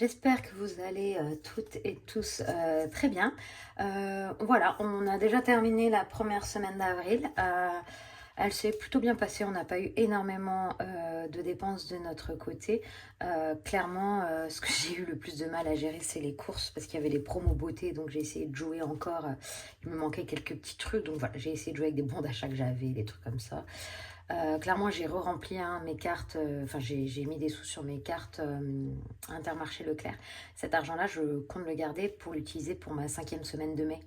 j'espère que vous allez toutes et tous très bien. Voilà, on a déjà terminé la première semaine d'avril. Elle s'est plutôt bien passée, on n'a pas eu énormément de dépenses de notre côté. Clairement, ce que j'ai eu le plus de mal à gérer, c'est les courses parce qu'il y avait des promos beauté, donc j'ai essayé de jouer encore. Il me manquait quelques petits trucs, donc voilà, j'ai essayé de jouer avec des bons d'achat que j'avais, des trucs comme ça. Clairement, j'ai re-rempli mes cartes, enfin j'ai mis des sous sur mes cartes Intermarché Leclerc. Cet argent-là, je compte le garder pour l'utiliser pour ma 5e semaine de mai.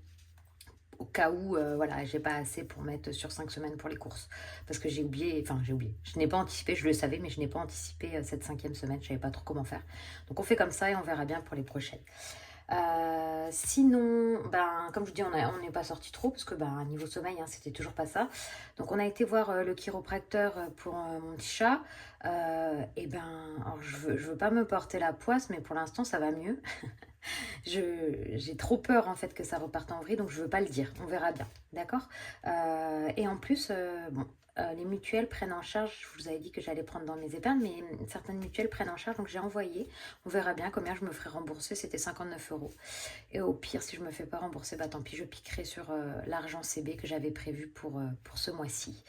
Au cas où, voilà, j'ai pas assez pour mettre sur 5 semaines pour les courses. Parce que j'ai oublié, enfin j'ai oublié. Je n'ai pas anticipé, je le savais, mais je n'ai pas anticipé cette 5e semaine. Je savais pas trop comment faire. Donc on fait comme ça et on verra bien pour les prochaines. Sinon, ben, comme je vous dis, on n'est pas sorti trop parce que ben, niveau sommeil, hein, c'était toujours pas ça. Donc on a été voir le chiropracteur pour mon petit chat. Et ben, alors, je veux pas me porter la poisse, mais pour l'instant ça va mieux. J'ai trop peur en fait que ça reparte en vrille, donc je veux pas le dire. On verra bien, d'accord. Et en plus, bon, les mutuelles prennent en charge. Je vous avais dit que j'allais prendre dans mes épargnes, mais certaines mutuelles prennent en charge, donc j'ai envoyé. On verra bien combien je me ferai rembourser. C'était 59 €. Et au pire, si je me fais pas rembourser, bah tant pis, je piquerai sur l'argent CB que j'avais prévu pour ce mois-ci.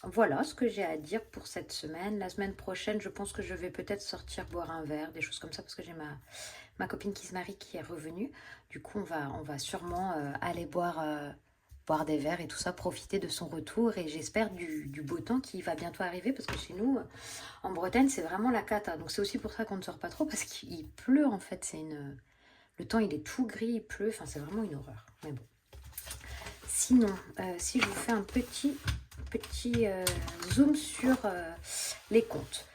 Voilà ce que j'ai à dire pour cette semaine. La semaine prochaine, je pense que je vais peut-être sortir boire un verre, des choses comme ça, parce que j'ai ma copine qui se marie qui est revenue. Du coup, on va sûrement aller boire des verres et tout ça, profiter de son retour. Et j'espère du beau temps qui va bientôt arriver, parce que chez nous, en Bretagne, c'est vraiment la cata. Donc c'est aussi pour ça qu'on ne sort pas trop, parce qu'il pleut en fait. Le temps, il est tout gris, il pleut. Enfin, c'est vraiment une horreur. Mais bon. Sinon, si je vous fais un petit zoom sur les comptes.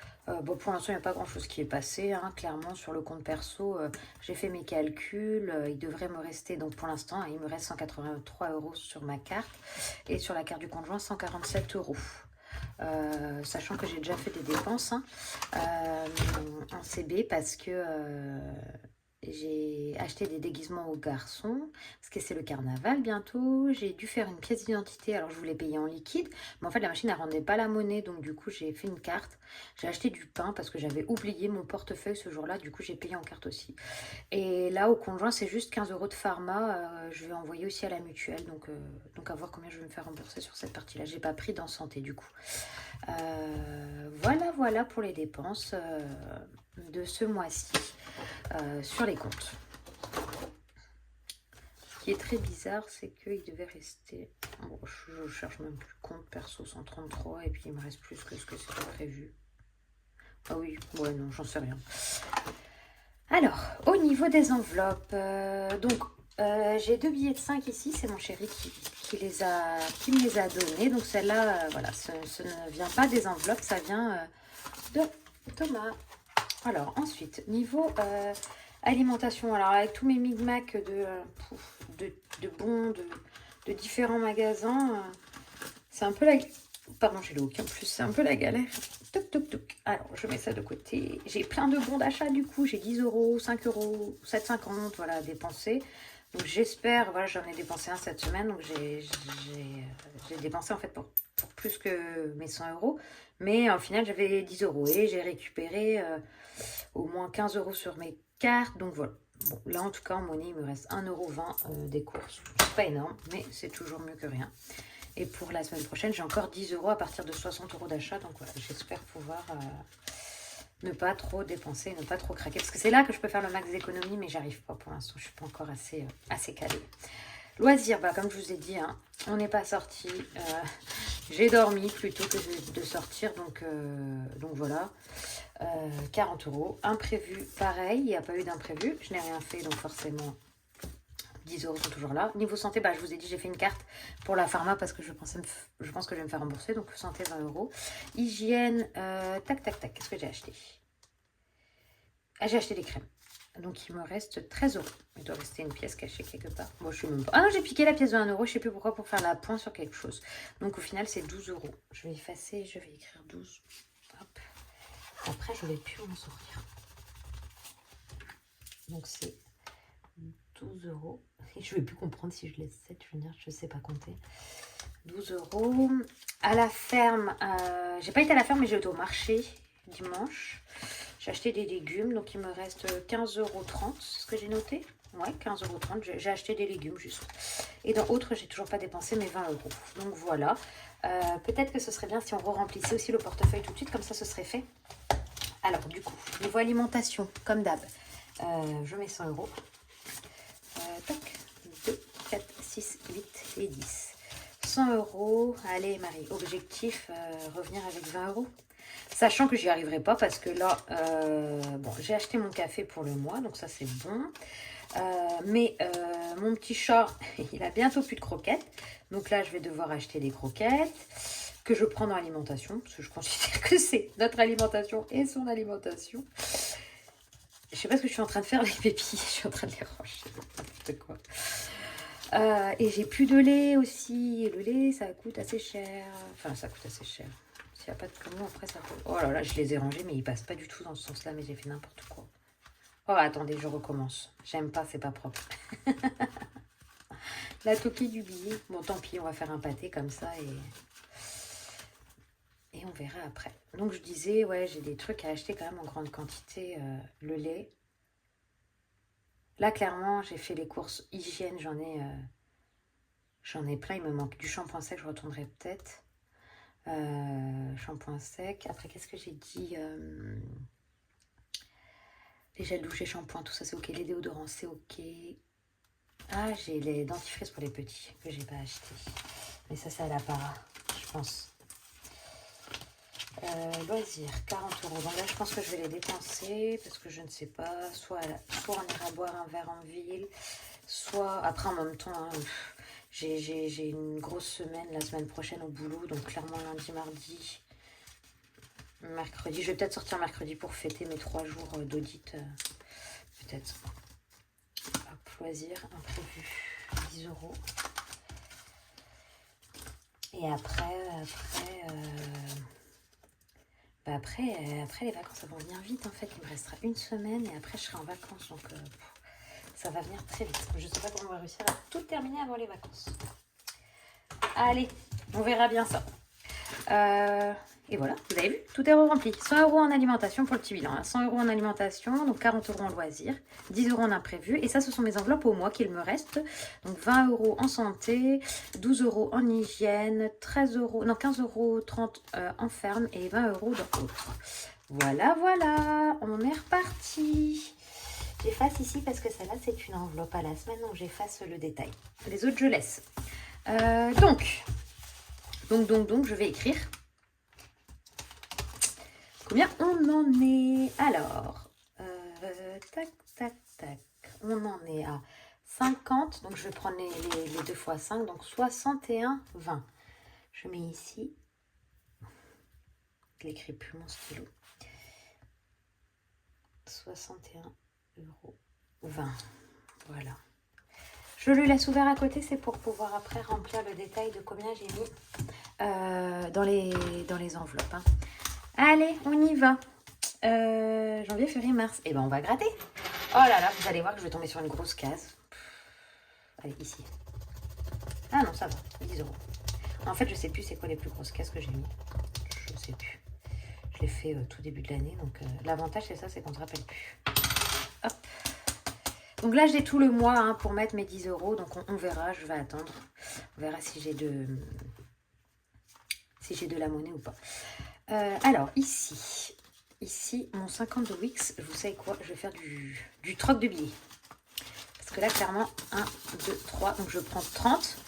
Bon, pour l'instant, il n'y a pas grand-chose qui est passé. Hein. Clairement, sur le compte perso, j'ai fait mes calculs. Il devrait me rester, donc pour l'instant, il me reste 183 € sur ma carte. Et sur la carte du conjoint, 147 €. Sachant que j'ai déjà fait des dépenses hein, en CB parce que j'ai acheté des déguisements aux garçons, parce que c'est le carnaval bientôt. J'ai dû faire une pièce d'identité, alors je voulais payer en liquide, mais en fait la machine ne rendait pas la monnaie, donc du coup j'ai fait une carte. J'ai acheté du pain parce que j'avais oublié mon portefeuille ce jour-là, du coup j'ai payé en carte aussi. Et là au conjoint c'est juste 15 € de pharma, je vais envoyer aussi à la mutuelle, donc à voir combien je vais me faire rembourser sur cette partie-là. J'ai pas pris dans santé du coup. Voilà pour les dépenses de ce mois-ci. Sur les comptes. Ce qui est très bizarre, c'est qu'il devait rester... Bon, je cherche même plus compte perso 133 et puis il me reste plus que ce que c'était prévu. Ah oui, ouais, non, j'en sais rien. Alors, au niveau des enveloppes, j'ai 2 billets de 5 ici, c'est mon chéri qui me les a donnés. Donc celle-là, voilà, ce ne vient pas des enveloppes, ça vient de Thomas. Alors ensuite, niveau alimentation, alors avec tous mes micmacs de bons, de différents magasins, c'est un peu la... Pardon, j'ai le hook en plus, c'est un peu la galère. Toc, toc, toc. Alors, je mets ça de côté. J'ai plein de bons d'achat du coup, j'ai 10 €, 5 €, 7,50 €, voilà, à dépenser. Donc j'espère, voilà, j'en ai dépensé un cette semaine, donc j'ai dépensé en fait pour plus que mes 100 €. Mais au final, j'avais 10 € et j'ai récupéré au moins 15 € sur mes cartes. Donc voilà. Bon, là en tout cas, en monnaie, il me reste 1,20 € des courses. C'est pas énorme, mais c'est toujours mieux que rien. Et pour la semaine prochaine, j'ai encore 10 € à partir de 60 € d'achat. Donc voilà, j'espère pouvoir ne pas trop dépenser, ne pas trop craquer. Parce que c'est là que je peux faire le max d'économie, mais j'arrive pas pour l'instant. Je suis pas encore assez calée. Loisirs, bah, comme je vous ai dit, hein, on n'est pas sorti. J'ai dormi plutôt que de sortir, donc voilà. 40 €. Imprévu, pareil, il n'y a pas eu d'imprévu. Je n'ai rien fait, donc forcément, 10 € sont toujours là. Niveau santé, bah, je vous ai dit, j'ai fait une carte pour la pharma parce que je pense que je vais me faire rembourser. Donc santé, 20 €. Hygiène, tac, qu'est-ce que j'ai acheté? Ah, j'ai acheté des crèmes. Donc il me reste 13 €. Il doit rester une pièce cachée quelque part. Bon, je sais même pas. Ah non, j'ai piqué la pièce de 1 €. Je sais plus pourquoi, pour faire la pointe sur quelque chose. Donc au final, c'est 12 €. Je vais effacer, je vais écrire 12. Hop. Après, je vais plus m'en sortir. Donc c'est 12 €. Et je vais plus comprendre si je laisse 7. Je veux dire, je sais pas compter. 12 €. À la ferme, j'ai pas été à la ferme, mais j'ai été au marché dimanche. J'ai acheté des légumes, donc il me reste 15,30 €, c'est ce que j'ai noté. Ouais, 15,30 €, j'ai acheté des légumes juste. Et dans autres, j'ai toujours pas dépensé mes 20 €. Donc voilà. Peut-être que ce serait bien si on re-remplissait aussi le portefeuille tout de suite, comme ça ce serait fait. Alors du coup, niveau alimentation, comme d'hab, je mets 100 €. Tac, 2, 4, 6, 8 et 10. 100 €. Allez Marie, objectif, revenir avec 20 €. Sachant que j'y arriverai pas parce que là, bon, j'ai acheté mon café pour le mois, donc ça c'est bon. Mais mon petit chat, il a bientôt plus de croquettes. Donc là, je vais devoir acheter des croquettes que je prends dans l'alimentation, parce que je considère que c'est notre alimentation et son alimentation. Je sais pas ce que je suis en train de faire avec mes pépilles, je suis en train de les ranger, n'importe quoi. Et j'ai plus de lait aussi. Et le lait, ça coûte assez cher. Enfin, ça coûte assez cher. S'il n'y a pas de camion, après, ça coûte... Oh là là, je les ai rangés, mais ils passent pas du tout dans ce sens-là, mais j'ai fait n'importe quoi. Oh, attendez, je recommence. J'aime pas, c'est pas propre. La toquille du billet. Bon, tant pis, on va faire un pâté comme ça et on verra après. Donc, je disais, ouais, j'ai des trucs à acheter quand même en grande quantité. Le lait. Là, clairement, j'ai fait les courses hygiène. J'en ai plein. Il me manque du shampoing sec. Je retournerai peut-être. Shampoing sec. Après, qu'est-ce que j'ai dit les gels douche et shampoing, tout ça, c'est ok. Les déodorants, c'est ok. Ah, j'ai les dentifrices pour les petits que j'ai pas acheté. Mais ça, c'est à la para, je pense. Loisirs, 40 €. Donc là, je pense que je vais les dépenser parce que je ne sais pas. Soit on ira boire un verre en ville, soit après en même temps. Hein, j'ai une grosse semaine la semaine prochaine au boulot. Donc clairement, lundi, mardi, mercredi. Je vais peut-être sortir mercredi pour fêter mes 3 jours d'audit. Peut-être. Hop, loisirs, imprévu, 10 €. Et après les vacances, ça va venir vite en fait. Il me restera une semaine et après je serai en vacances. Donc ça va venir très vite. Je ne sais pas comment on va réussir à tout terminer avant les vacances. Allez, on verra bien ça. Et voilà, vous avez vu, tout est rempli. 100 € en alimentation pour le petit bilan. Hein. 100 € en alimentation, donc 40 € en loisirs, 10 € en imprévu. Et ça, ce sont mes enveloppes au mois qu'il me reste. Donc 20 € en santé, 12 € en hygiène, 13 €, non 15,30 € en ferme et 20 € dans autres. Voilà, voilà, on est reparti. J'efface ici parce que celle-là, c'est une enveloppe à la semaine, donc j'efface le détail. Les autres, je laisse. Donc, je vais écrire. Combien on en est? Alors, tac, tac, tac. On en est à 50. Donc, je vais prendre les 2 fois 5. Donc, 61, 20. Je mets ici. Je n'écris plus mon stylo. 61 €, 20. Voilà. Je le laisse ouvert à côté. C'est pour pouvoir après remplir le détail de combien j'ai mis dans les enveloppes. Hein. Allez, on y va. Janvier, février, mars. Et ben, on va gratter. Oh là là, vous allez voir que je vais tomber sur une grosse case. Allez, ici. Ah non, ça va. 10 €. En fait, je sais plus c'est quoi les plus grosses cases que j'ai mis. Je sais plus. Je l'ai fait tout début de l'année. Donc, l'avantage, c'est ça, c'est qu'on ne se rappelle plus. Hop. Donc là, j'ai tout le mois hein, pour mettre mes 10 €. Donc, on verra. Je vais attendre. On verra si j'ai de la monnaie ou pas. Alors, ici, mon 50 de Wix, vous savez quoi? Je vais faire du troc de billets. Parce que là, clairement, 1, 2, 3. Donc, je prends 30.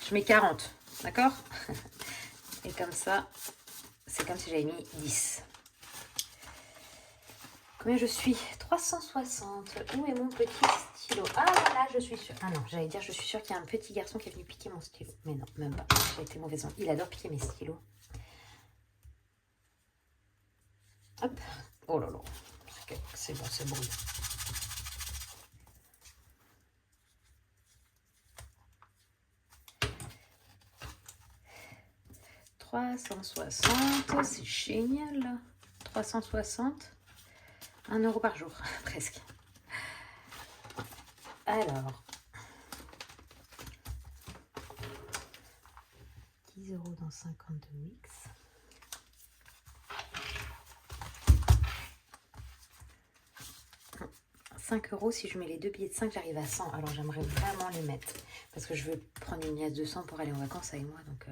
Je mets 40. D'accord? Et comme ça, c'est comme si j'avais mis 10. Combien je suis? 360. Où est mon petit stylo? Ah, voilà, je suis sûre. Ah non, j'allais dire, je suis sûre qu'il y a un petit garçon qui est venu piquer mon stylo. Mais non, même pas. J'ai été mauvaise. Il adore piquer mes stylos. Hop. Oh là là. C'est bon, c'est bon. 360, c'est génial. 360. 1 € par jour, presque. Alors. 10 € dans 50 de Wix. 5 €. Si je mets les deux billets de 5, j'arrive à 100. Alors j'aimerais vraiment les mettre. Parce que je veux prendre une liasse de 100 pour aller en vacances avec moi. Donc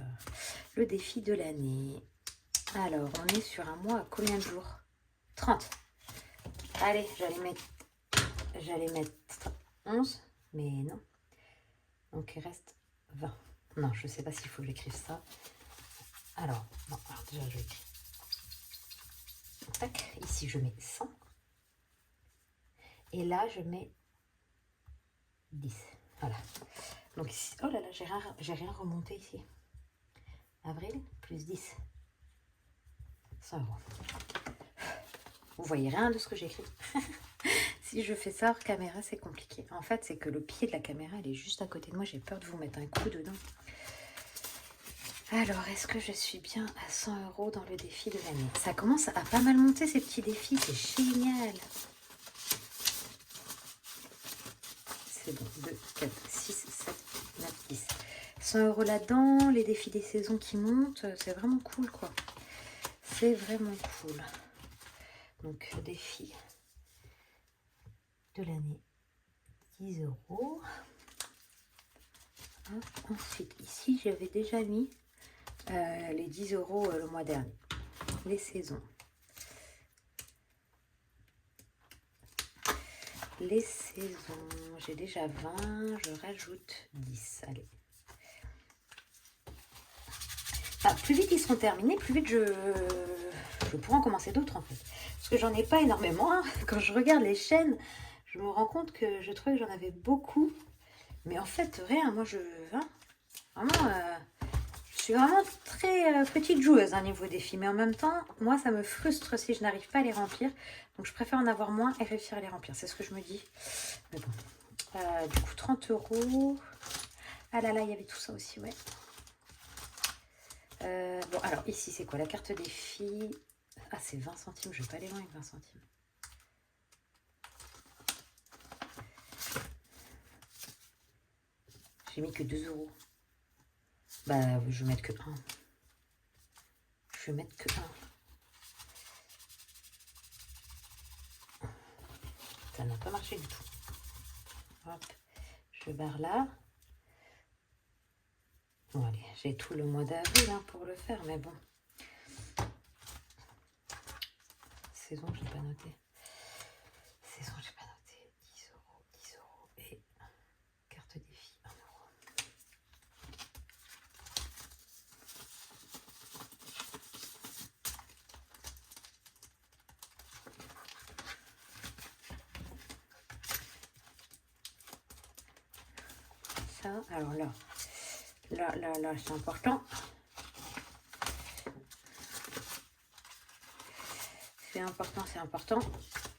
le défi de l'année. Alors on est sur un mois à combien de jours? 30. Allez, j'allais mettre 11. Mais non. Donc il reste 20. Non, je ne sais pas s'il faut que j'écrive ça. Alors, bon, alors déjà je écris. Tac, ici je mets 100. Et là je mets 10. Voilà. Donc ici, oh là là, j'ai rien remonté ici. Avril plus 10. 100 €. Vous voyez rien de ce que j'écris. Si je fais ça hors caméra, c'est compliqué. En fait, c'est que le pied de la caméra, elle est juste à côté de moi. J'ai peur de vous mettre un coup dedans. Alors, est-ce que je suis bien à 100 € dans le défi de l'année? Ça commence à pas mal monter, ces petits défis. C'est génial. C'est bon. 2, 4, 6, 7, 9, 10. 100 € là-dedans. Les défis des saisons qui montent. C'est vraiment cool, quoi. C'est vraiment cool. Donc, défi de l'année, 10 €. Ensuite, ici, j'avais déjà mis les 10 € le mois dernier. Les saisons. Les saisons. J'ai déjà 20. Je rajoute 10. Allez. Ah, plus vite ils seront terminés, plus vite je pourrai en commencer d'autres en fait. Parce que j'en ai pas énormément. Hein. Quand je regarde les chaînes, je me rends compte que je trouvais que j'en avais beaucoup. Mais en fait, rien. Moi, vraiment, je suis vraiment très petite joueuse niveau défi. Mais en même temps, moi, ça me frustre si je n'arrive pas à les remplir. Donc, je préfère en avoir moins et réussir à les remplir. C'est ce que je me dis. Mais bon. Du coup, 30 €. Ah là là, il y avait tout ça aussi, ouais. Bon, alors ici, c'est quoi? La carte défi. Ah, c'est 20 centimes. Je ne vais pas aller loin avec 20 centimes. J'ai mis que 2 €. Bah, je vais mettre que 1. Je vais mettre que 1. Ça n'a pas marché du tout. Hop, je barre là. Bon, allez, j'ai tout le mois d'avril pour le faire, mais bon. Saison, je n'ai pas noté. Saison, j'ai pas noté. 10 €, 10 € et carte défi, 1 €. Ça, alors là, c'est important. C'est important.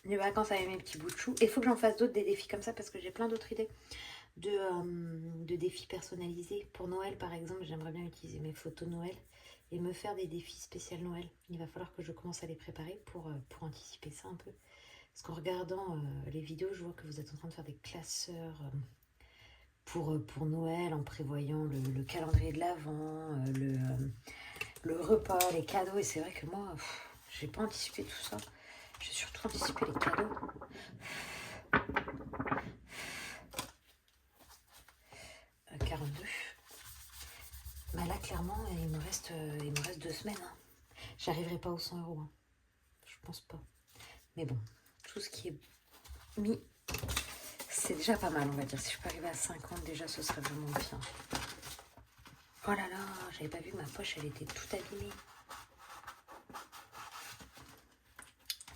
Les vacances avec mes petits bouts de chou. Et il faut que j'en fasse d'autres, des défis comme ça, parce que j'ai plein d'autres idées de défis personnalisés. Pour Noël, par exemple, j'aimerais bien utiliser mes photos Noël et me faire des défis spéciaux Noël. Il va falloir que je commence à les préparer pour anticiper ça un peu. Parce qu'en regardant les vidéos, je vois que vous êtes en train de faire des classeurs pour Noël, en prévoyant le calendrier de l'Avent, le repas, les cadeaux. Et c'est vrai que moi, j'ai pas anticipé tout ça. J'ai surtout anticipé les cadeaux. « 42. Bah là, clairement, il me reste 2 semaines. Hein. J'arriverai pas aux 100 €. Hein. Je pense pas. Mais bon, tout ce qui est mis, c'est déjà pas mal, on va dire. Si je peux arriver à 50, déjà, ce serait vraiment bien. Oh là là, j'avais pas vu que ma poche, elle était toute abîmée.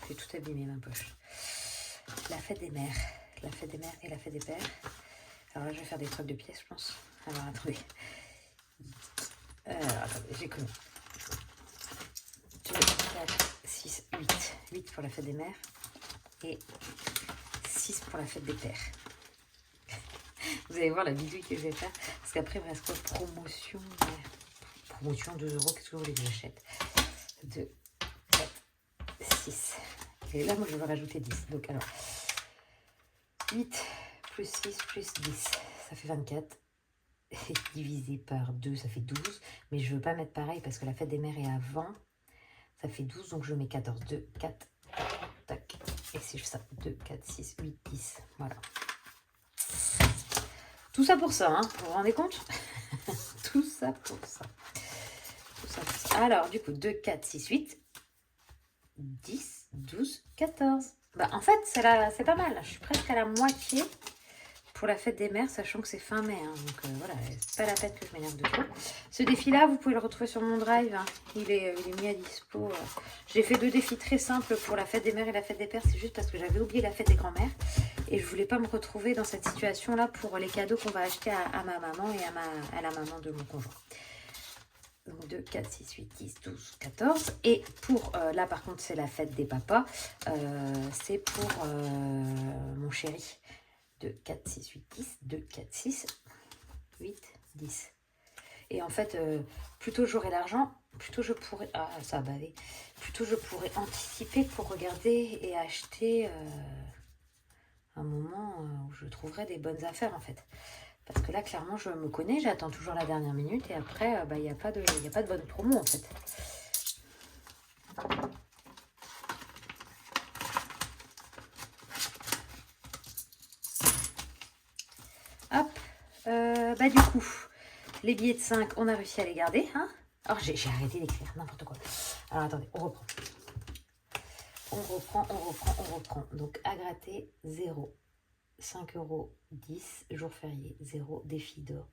C'est tout abîmé, ma poche. La fête des mères. La fête des mères et la fête des pères. Alors là, je vais faire des trucs de pièces, je pense. Alors, attendez. Attendez, j'ai connu. 2, 4, 6, 8. 8 pour la fête des mères. Et 6 pour la fête des pères. Vous allez voir la vidéo que je vais faire. Parce qu'après, il me reste quoi? Promotion. Promotion, 2 €. Qu'est-ce que vous voulez que j'achète? 2, 4, 6. Et là, moi, je vais rajouter 10. Donc, alors, 8 plus 6 plus 10. Ça fait 24. Et divisé par 2, ça fait 12. Mais je ne veux pas mettre pareil parce que la fête des mères est à 20. Ça fait 12, donc je mets 14. 2, 4, tac. Et si je fais ça, 2, 4, 6, 8, 10. Voilà. Tout ça pour ça, hein. Vous vous rendez compte? Tout ça pour ça. Tout ça pour ça. Alors, du coup, 2, 4, 6, 8, 10, 12, 14. Bah, en fait, c'est pas mal. Je suis presque à la moitié pour la fête des mères, sachant que c'est fin mai. Hein. Donc, voilà, c'est pas la peine que je m'énerve de trop. Ce défi-là, vous pouvez le retrouver sur mon drive. Hein. Il est mis à dispo. J'ai fait 2 défis très simples pour la fête des mères et la fête des pères. C'est juste parce que j'avais oublié la fête des grands-mères. Et je voulais pas me retrouver dans cette situation-là pour les cadeaux qu'on va acheter à ma maman et à la maman de mon conjoint. Donc 2, 4, 6, 8, 10, 12, 14. Et pour, là par contre c'est la fête des papas, c'est pour mon chéri. 2, 4, 6, 8, 10, 2, 4, 6, 8, 10. Et en fait, plutôt j'aurai l'argent, plutôt je pourrais... Ah, ça a bavé. Plutôt je pourrais anticiper pour regarder et acheter un moment où je trouverai des bonnes affaires en fait. Parce que là, clairement, je me connais, j'attends toujours la dernière minute et après, il n'y a pas de bonne promo en fait. Hop, bah du coup, les billets de 5, on a réussi à les garder. Hein. Alors, j'ai arrêté d'écrire, n'importe quoi. Alors, attendez, on reprend. On reprend. Donc, à gratter, 0. 5 €, 10, jour férié, 0, défi d'or,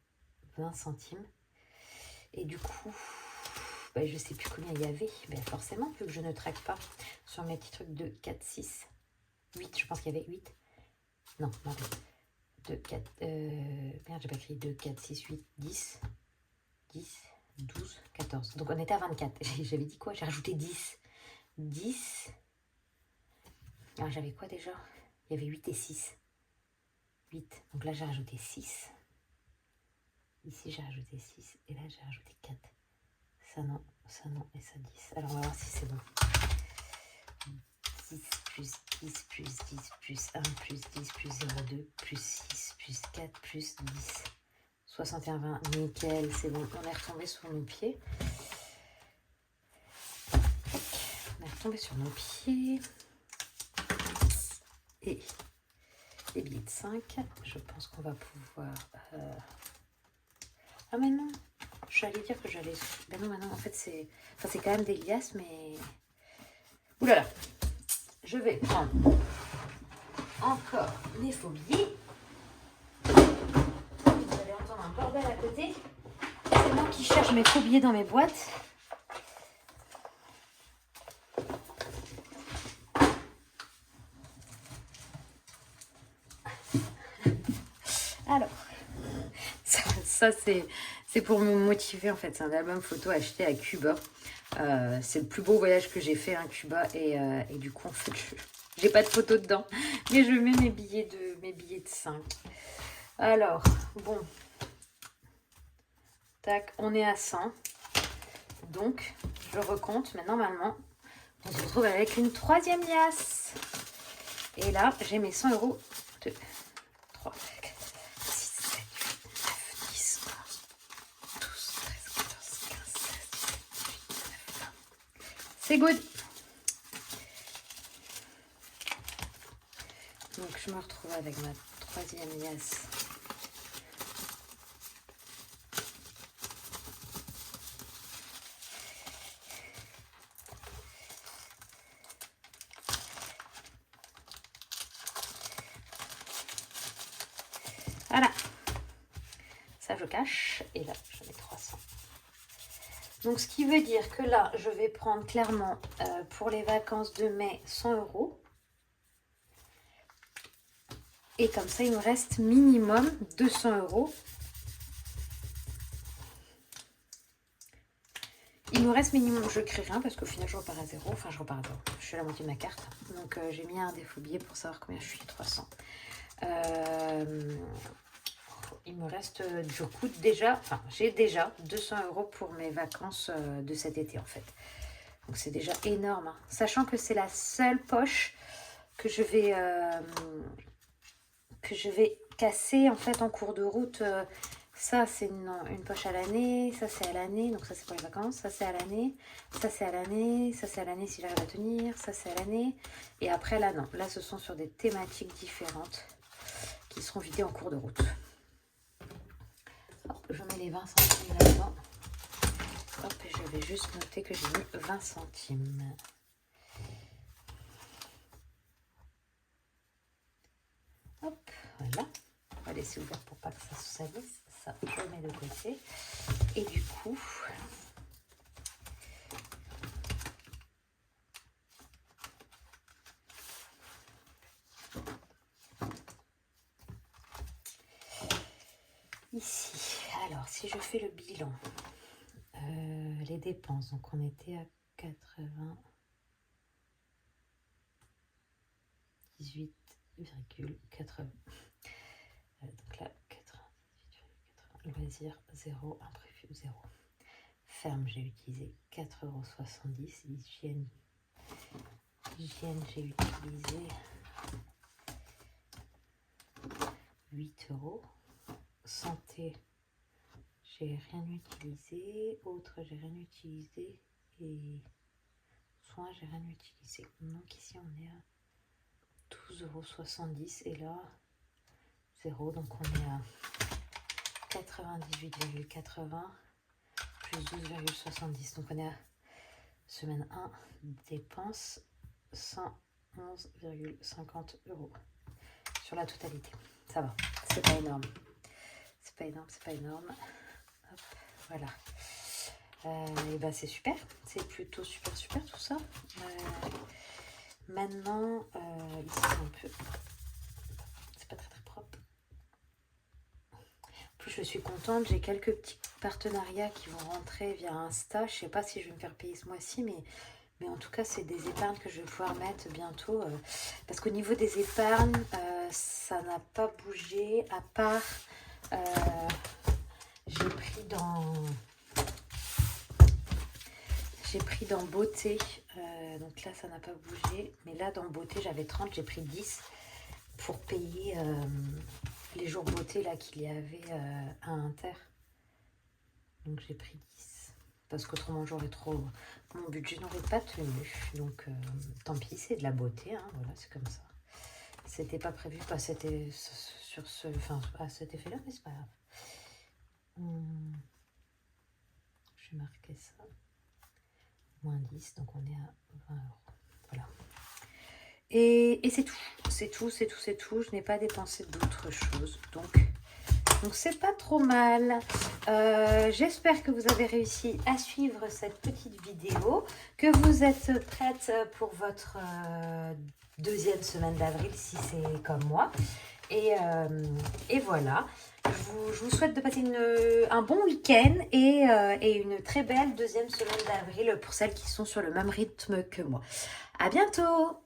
20 centimes. Et du coup, bah, je sais plus combien il y avait. Ben forcément, vu que je ne traque pas sur mes petits trucs de 4, 6, 8, je pense qu'il y avait 8. Non, 2, 4, merde, j'ai pas écrit 2, 4, 6, 8, 10, 10, 12, 14. Donc on était à 24. J'avais dit quoi? J'ai rajouté 10. 10. Alors j'avais quoi déjà? Il y avait 8 et 6. 8. Donc là j'ai rajouté 6. Ici j'ai rajouté 6. Et là j'ai rajouté 4. Ça non et ça 10. Alors on va voir si c'est bon. 10 plus 10 plus 10 plus 1 plus 10 plus 0,2 plus 6 plus 4 plus 10. 61,20. Nickel, c'est bon. On est retombé sur nos pieds. On est retombé sur nos pieds. Et les billets de 5. Je pense qu'on va pouvoir... Ah mais non, j'allais dire que j'allais... Ben non, en fait c'est... Enfin c'est quand même des liasses, mais... Ouh là là. Je vais prendre encore les faux billets. Vous allez entendre un bordel à côté. C'est moi qui cherche mes faux billets dans mes boîtes. Alors, ça c'est pour me motiver en fait. C'est un album photo acheté à Cuba. C'est le plus beau voyage que j'ai fait à Cuba et du coup en fait j'ai pas de photos dedans, mais je mets mes billets de 5. Alors bon, tac, on est à 100, donc je recompte, mais normalement on se retrouve avec une troisième liasse. Et là j'ai mes 100 €. 2, 3, 4, 6, 7, 8, 9, 10, 11, 12, 13, 14, 15, 16, 17, 18, 19, 20. C'est good. Donc je me retrouve avec ma troisième liasse. Voilà. Ça je cache. Et là je mets 300. Donc ce qui veut dire que là je vais prendre clairement pour les vacances de mai 100 €. Et comme ça, il me reste minimum 200 €. Il me reste minimum, je crée rien parce qu'au final, je repars à 0. Enfin, je repars à 0. Je suis à la moitié de ma carte. Donc, j'ai mis un défaut billet pour savoir combien je suis. 300. Il me reste du coup déjà, enfin, j'ai déjà 200 € pour mes vacances de cet été en fait. Donc, c'est déjà énorme. Hein. Sachant que c'est la seule poche que je vais casser en fait en cours de route Ça, c'est une poche à l'année. Ça, c'est à l'année. Donc, ça, c'est pour les vacances. Ça, c'est à l'année. Ça, c'est à l'année. Ça, c'est à l'année si j'arrive à tenir. Ça, c'est à l'année. Et après, là, non. Là, ce sont sur des thématiques différentes qui seront vidées en cours de route. Hop, je mets les 20 centimes là-dedans. Hop, et je vais juste noter que j'ai mis 20 centimes. Hop, voilà. On va laisser ouvert pour pas que ça se salisse. Ça, je le mets de côté. Et du coup, ici, alors si je fais le bilan, les dépenses, donc on était à 98,80. Donc là, 98,80. Loisir 0, imprévu 0. Ferme, j'ai utilisé 4,70 €. Hygiène, j'ai utilisé 8 €. Santé, j'ai rien utilisé. Autre, j'ai rien utilisé. Et soins, j'ai rien utilisé. Donc ici, on est à 12,70 € et là 0, donc on est à 98,80 plus 12,70. Donc on est à semaine 1, dépenses 111,50 € sur la totalité. Ça va, c'est pas énorme. C'est pas énorme, c'est pas énorme. Hop, voilà. Et ben c'est super, c'est plutôt super tout ça. Maintenant, ici c'est un peu, c'est pas très propre. En plus je suis contente, j'ai quelques petits partenariats qui vont rentrer via Insta. Je sais pas si je vais me faire payer ce mois-ci, mais en tout cas c'est des épargnes que je vais pouvoir mettre bientôt. Parce qu'au niveau des épargnes, ça n'a pas bougé, à part j'ai pris dans beauté, donc là ça n'a pas bougé, mais là dans beauté j'avais 30, j'ai pris 10 pour payer les jours beauté là qu'il y avait à Inter. Donc j'ai pris 10 parce qu'autrement j'aurais trop, mon budget n'aurait pas tenu, donc tant pis, c'est de la beauté, hein, voilà, c'est comme ça. C'était pas prévu, pas c'était sur ce, enfin à cet effet là, mais c'est pas grave. Je vais marquer ça moins 10, donc on est à 20 €. Voilà. Et c'est tout. Je n'ai pas dépensé d'autres choses. Donc c'est pas trop mal. J'espère que vous avez réussi à suivre cette petite vidéo, que vous êtes prête pour votre deuxième semaine d'avril, si c'est comme moi. Et voilà. Je vous souhaite de passer un bon week-end et une très belle deuxième semaine d'avril pour celles qui sont sur le même rythme que moi. À bientôt!